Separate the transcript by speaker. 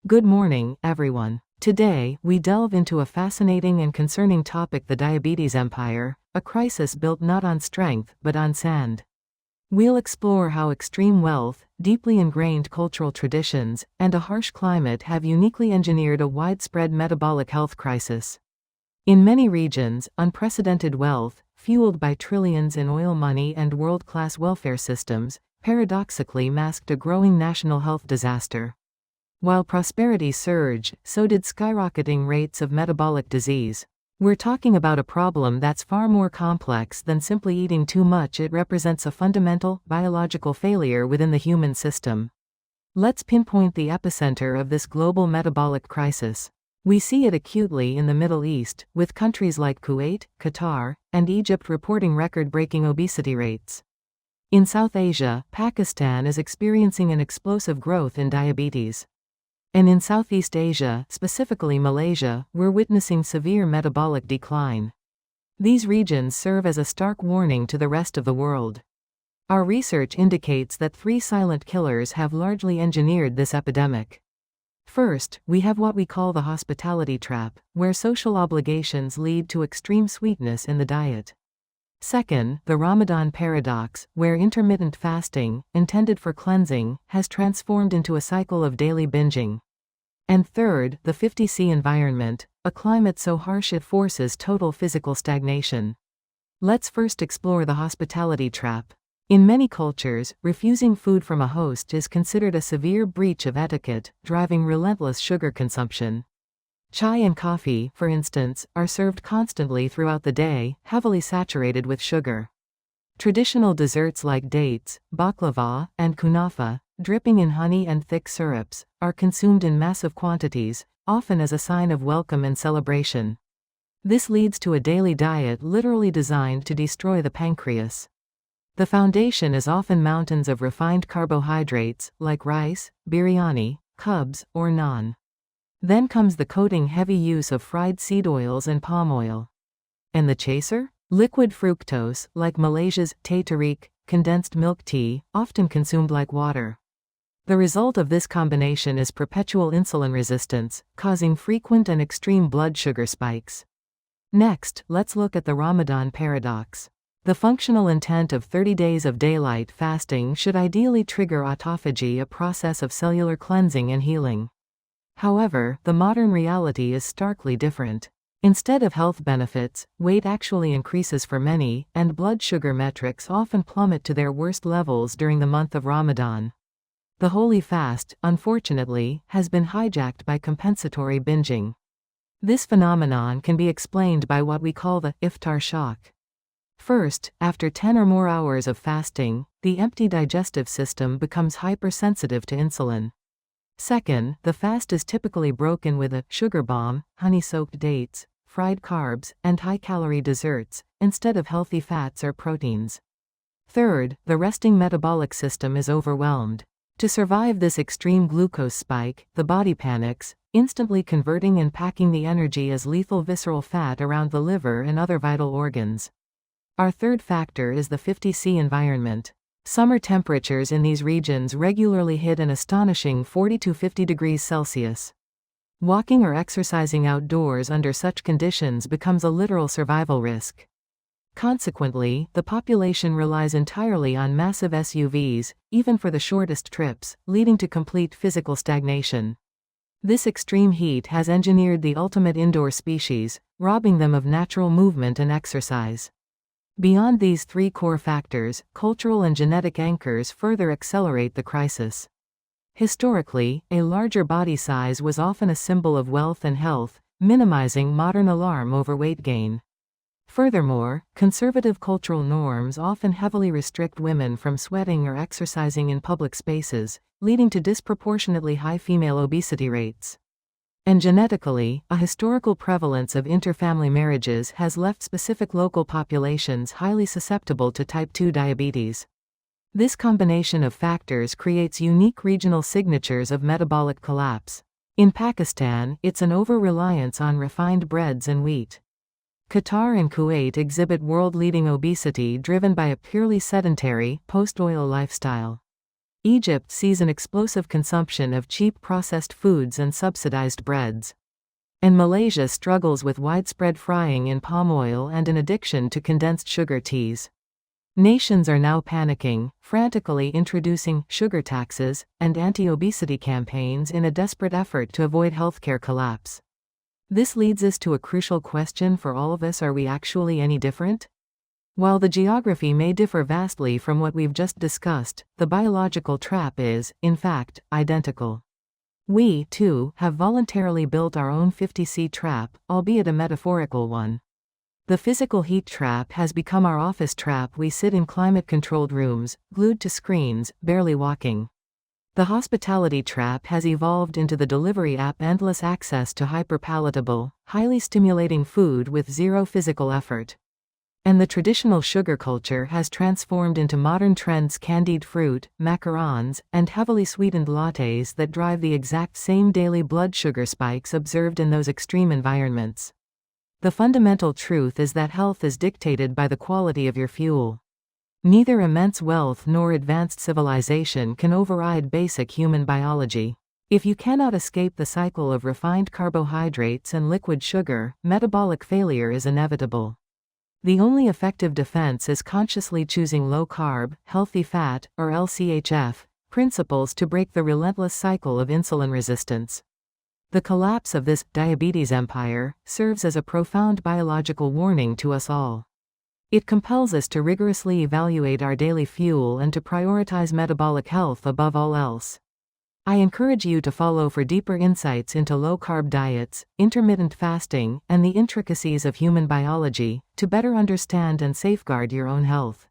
Speaker 1: Good morning, everyone. Today, we delve into a fascinating and concerning topic: the diabetes empire, a crisis built not on strength, but on sand. We'll explore how extreme wealth, deeply ingrained cultural traditions, and a harsh climate have uniquely engineered a widespread metabolic health crisis. In many regions, unprecedented wealth, fueled by trillions in oil money and world-class welfare systems, paradoxically masked a growing national health disaster. While prosperity surged, so did skyrocketing rates of metabolic disease. We're talking about a problem that's far more complex than simply eating too much. It represents a fundamental, biological failure within the human system. Let's pinpoint the epicenter of this global metabolic crisis. We see it acutely in the Middle East, with countries like Kuwait, Qatar, and Egypt reporting record-breaking obesity rates. In South Asia, Pakistan is experiencing an explosive growth in diabetes. And in Southeast Asia, specifically Malaysia, we're witnessing severe metabolic decline. These regions serve as a stark warning to the rest of the world. Our research indicates that three silent killers have largely engineered this epidemic. First, we have what we call the hospitality trap, where social obligations lead to extreme sweetness in the diet. Second, the Ramadan paradox, where intermittent fasting, intended for cleansing, has transformed into a cycle of daily binging. And third, the 50C environment, a climate so harsh it forces total physical stagnation. Let's first explore the hospitality trap. In many cultures, refusing food from a host is considered a severe breach of etiquette, driving relentless sugar consumption. Chai and coffee, for instance, are served constantly throughout the day, heavily saturated with sugar. Traditional desserts like dates, baklava, and kunafa, dripping in honey and thick syrups, are consumed in massive quantities, often as a sign of welcome and celebration. This leads to a daily diet literally designed to destroy the pancreas. The foundation is often mountains of refined carbohydrates, like rice, biryani, cubs, or naan. Then comes the coating-heavy use of fried seed oils and palm oil. And the chaser? Liquid fructose, like Malaysia's teh tarik, condensed milk tea, often consumed like water. The result of this combination is perpetual insulin resistance, causing frequent and extreme blood sugar spikes. Next, let's look at the Ramadan paradox. The functional intent of 30 days of daylight fasting should ideally trigger autophagy, a process of cellular cleansing and healing. However, the modern reality is starkly different. Instead of health benefits, weight actually increases for many, and blood sugar metrics often plummet to their worst levels during the month of Ramadan. The holy fast, unfortunately, has been hijacked by compensatory binging. This phenomenon can be explained by what we call the iftar shock. First, after 10 or more hours of fasting, the empty digestive system becomes hypersensitive to insulin. Second, the fast is typically broken with a sugar bomb, honey-soaked dates, fried carbs, and high-calorie desserts, instead of healthy fats or proteins. Third, the resting metabolic system is overwhelmed. To survive this extreme glucose spike, the body panics, instantly converting and packing the energy as lethal visceral fat around the liver and other vital organs. Our third factor is the 50C environment. Summer temperatures in these regions regularly hit an astonishing 40 to 50 degrees Celsius. Walking or exercising outdoors under such conditions becomes a literal survival risk. Consequently, the population relies entirely on massive SUVs, even for the shortest trips, leading to complete physical stagnation. This extreme heat has engineered the ultimate indoor species, robbing them of natural movement and exercise. Beyond these three core factors, cultural and genetic anchors further accelerate the crisis. Historically, a larger body size was often a symbol of wealth and health, minimizing modern alarm over weight gain. Furthermore, conservative cultural norms often heavily restrict women from sweating or exercising in public spaces, leading to disproportionately high female obesity rates. And genetically, a historical prevalence of interfamily marriages has left specific local populations highly susceptible to type 2 diabetes. This combination of factors creates unique regional signatures of metabolic collapse. In Pakistan, it's an over-reliance on refined breads and wheat. Qatar and Kuwait exhibit world-leading obesity driven by a purely sedentary, post-oil lifestyle. Egypt sees an explosive consumption of cheap processed foods and subsidized breads. And Malaysia struggles with widespread frying in palm oil and an addiction to condensed sugar teas. Nations are now panicking, frantically introducing sugar taxes and anti-obesity campaigns in a desperate effort to avoid healthcare collapse. This leads us to a crucial question for all of us: are we actually any different? While the geography may differ vastly from what we've just discussed, the biological trap is, in fact, identical. We, too, have voluntarily built our own 50C trap, albeit a metaphorical one. The physical heat trap has become our office trap. We sit in climate-controlled rooms, glued to screens, barely walking. The hospitality trap has evolved into the delivery app, endless access to hyper-palatable, highly stimulating food with zero physical effort. And the traditional sugar culture has transformed into modern trends: candied fruit, macarons, and heavily sweetened lattes that drive the exact same daily blood sugar spikes observed in those extreme environments. The fundamental truth is that health is dictated by the quality of your fuel. Neither immense wealth nor advanced civilization can override basic human biology. If you cannot escape the cycle of refined carbohydrates and liquid sugar, metabolic failure is inevitable. The only effective defense is consciously choosing low-carb, healthy fat, or lchf, principles to break the relentless cycle of insulin resistance. The collapse of this diabetes empire serves as a profound biological warning to us all. It compels us to rigorously evaluate our daily fuel and to prioritize metabolic health above all else. I encourage you to follow for deeper insights into low-carb diets, intermittent fasting, and the intricacies of human biology, to better understand and safeguard your own health.